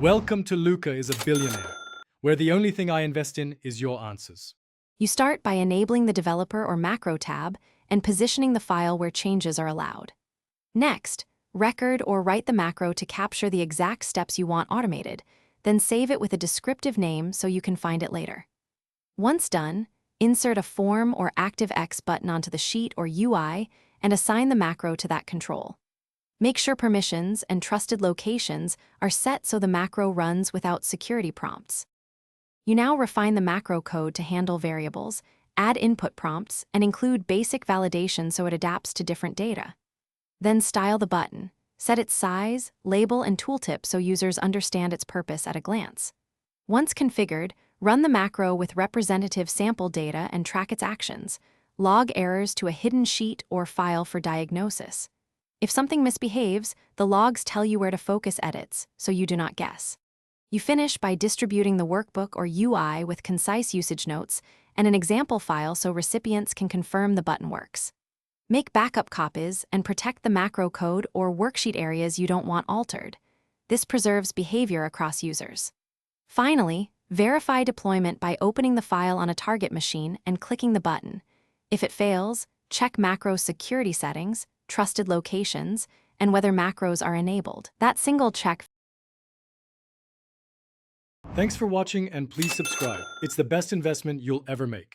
Welcome to Luca is a Billionaire, where the only thing I invest in is your answers. You start by enabling the Developer or Macro tab and positioning the file where changes are allowed. Next, record or write the macro to capture the exact steps you want automated, then save it with a descriptive name so you can find it later. Once done, insert a Form or ActiveX button onto the sheet or UI and assign the macro to that control. Make sure permissions and trusted locations are set so the macro runs without security prompts. You now refine the macro code to handle variables, add input prompts, and include basic validation so it adapts to different data. Then style the button, set its size, label, and tooltip so users understand its purpose at a glance. Once configured, run the macro with representative sample data and track its actions. Log errors to a hidden sheet or file for diagnosis. If something misbehaves, the logs tell you where to focus edits, so you do not guess. You finish by distributing the workbook or UI with concise usage notes and an example file so recipients can confirm the button works. Make backup copies and protect the macro code or worksheet areas you don't want altered. This preserves behavior across users. Finally, verify deployment by opening the file on a target machine and clicking the button. If it fails, check macro security settings, trusted locations, and whether macros are enabled. That single check. Thanks for watching and please subscribe. It's the best investment you'll ever make.